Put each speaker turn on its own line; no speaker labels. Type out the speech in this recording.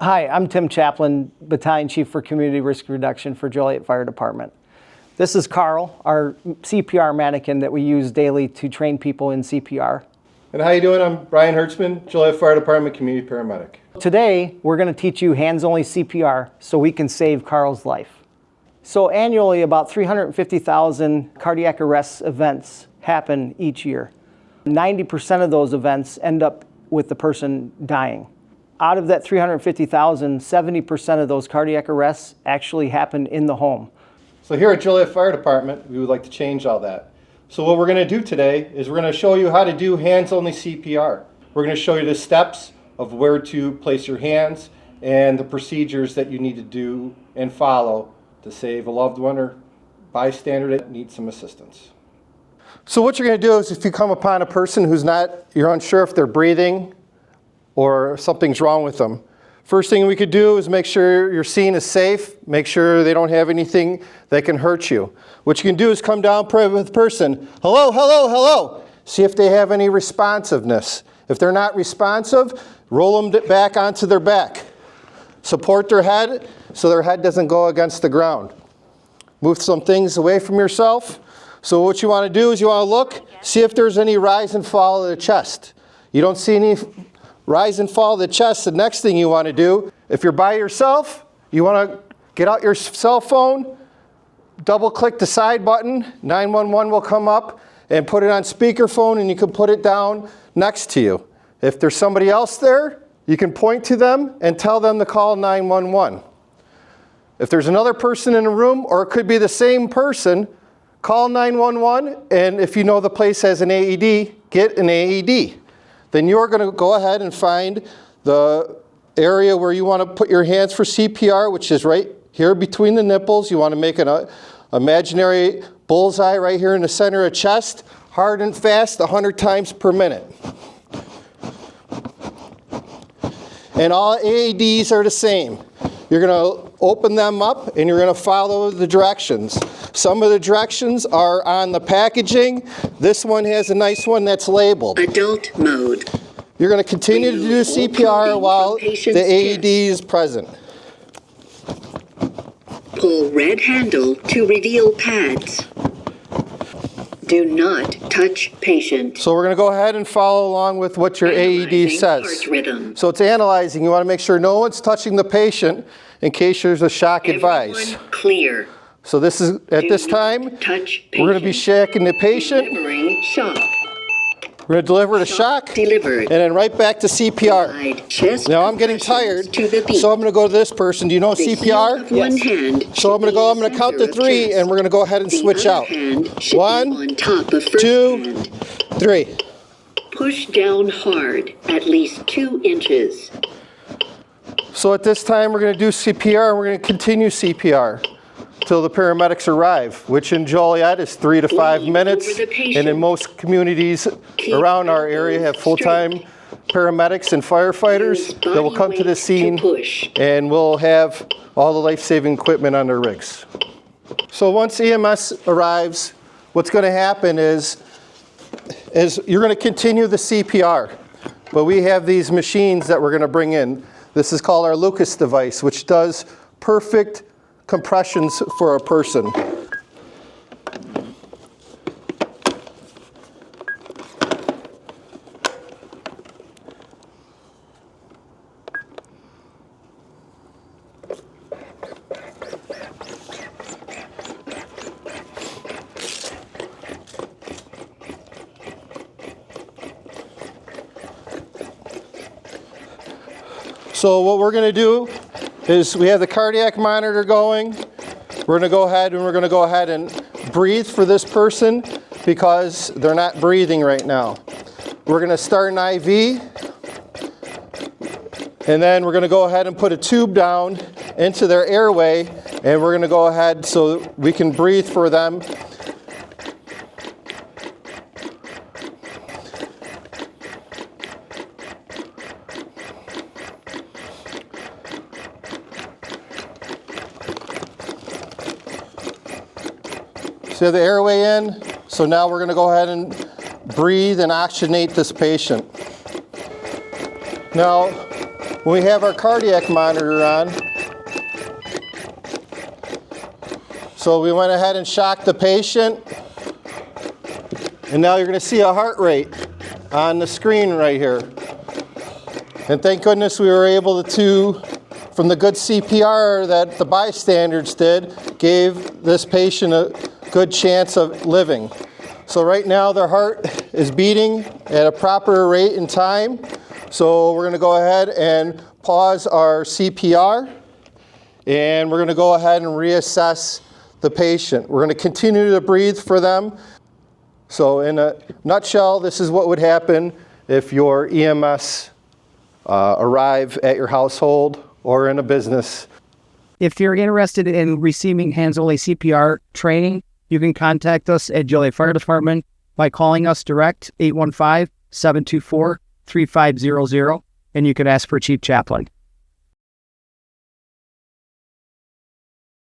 Hi, I'm Tim Chaplin, Battalion Chief for Community Risk Reduction for Joliet Fire Department. This is Carl, our CPR mannequin that we use daily to train people in CPR.
And how you doing? I'm Brian Hertzman, Joliet Fire Department Community Paramedic.
Today, we're going to teach you hands-only CPR so we can save Carl's life. So annually, about 350,000 cardiac arrest events happen each year. 90% of those events end up with the person dying. Out of that 350,000, 70% of those cardiac arrests actually happen in the home.
So here at Joliet Fire Department, we would like to change all that. So what we're going to do today is we're going to show you how to do hands-only CPR. We're going to show you the steps of where to place your hands and the procedures that you need to do and follow to save a loved one or bystander that needs some assistance. So what you're going to do is if you come upon a person you're unsure if they're breathing or something's wrong with them. First thing we could do is make sure your scene is safe, make sure they don't have anything that can hurt you. What you can do is come down, pray with the person, hello, hello, hello. See if they have any responsiveness. If they're not responsive, roll them back onto their back. Support their head so their head doesn't go against the ground. Move some things away from yourself. So what you want to do is you want to look, see if there's any rise and fall of the chest. You don't see any rise and fall of the chest. The next thing you want to do, if you're by yourself, you want to get out your cell phone, double click the side button, 911 will come up, and put it on speakerphone, and you can put it down next to you. If there's somebody else there, you can point to them and tell them to call 911. If there's another person in the room, or it could be the same person, call 911, and if you know the place has an AED, get an AED. Then you're going to go ahead and find the area where you want to put your hands for CPR, which is right here between the nipples. You want to make an imaginary bullseye right here in the center of the chest, hard and fast, 100 times per minute. And all AEDs are the same. You're going to open them up and you're going to follow the directions. Some of the directions are on the packaging. This one has a nice one that's labeled.
Adult mode.
You're going to continue to do CPR while the AED is present.
Pull red handle to reveal pads. Do not touch patient.
So we're going to go ahead and follow along with what your AED says.
Heart rhythm.
So it's analyzing. You want to make sure no one's touching the patient in case there's a shock advice.
Clear.
So this is at this time, we're going to be shaking the patient.
Delivering shock.
We're going to deliver the shock,
Delivered.
and then right back to CPR.
Chest
Now I'm getting tired,
to the beat.
so I'm going to go to this person. Do you know
The heel
CPR?
of one hand
So I'm going to count to 3, and we're going to go ahead and switch out. 1,
on top of first
2,
hand.
3.
Push down hard, at least 2 inches.
So at this time, we're going to do CPR, and we're going to continue CPR till the paramedics arrive, which in Joliet is 3 to 5 minutes, and in most communities around our area have full-time paramedics and firefighters that will come to the scene, and we'll have all the life-saving equipment on their rigs. So once EMS arrives, what's going to happen is you're going to continue the CPR, but we have these machines that we're going to bring in. This is called our Lucas device, which does perfect compressions for a person. So what we're going to do is we have the cardiac monitor going. We're going to go ahead and breathe for this person because they're not breathing right now. We're going to start an IV, and then we're going to go ahead and put a tube down into their airway, and we're going to go ahead so we can breathe for them. So the airway in, so now we're going to go ahead and breathe and oxygenate this patient. Now, when we have our cardiac monitor on. So we went ahead and shocked the patient. And now you're going to see a heart rate on the screen right here. And thank goodness we were able to, from the good CPR that the bystanders did, gave this patient a good chance of living. So right now their heart is beating at a proper rate and time. So we're going to go ahead and pause our CPR. And we're going to go ahead and reassess the patient. We're going to continue to breathe for them. So in a nutshell, this is what would happen if your EMS arrive at your household or in a business.
If you're interested in receiving hands-only CPR training, you can contact us at Joliet Fire Department by calling us direct, 815-724-3500, and you can ask for Chief Chaplain.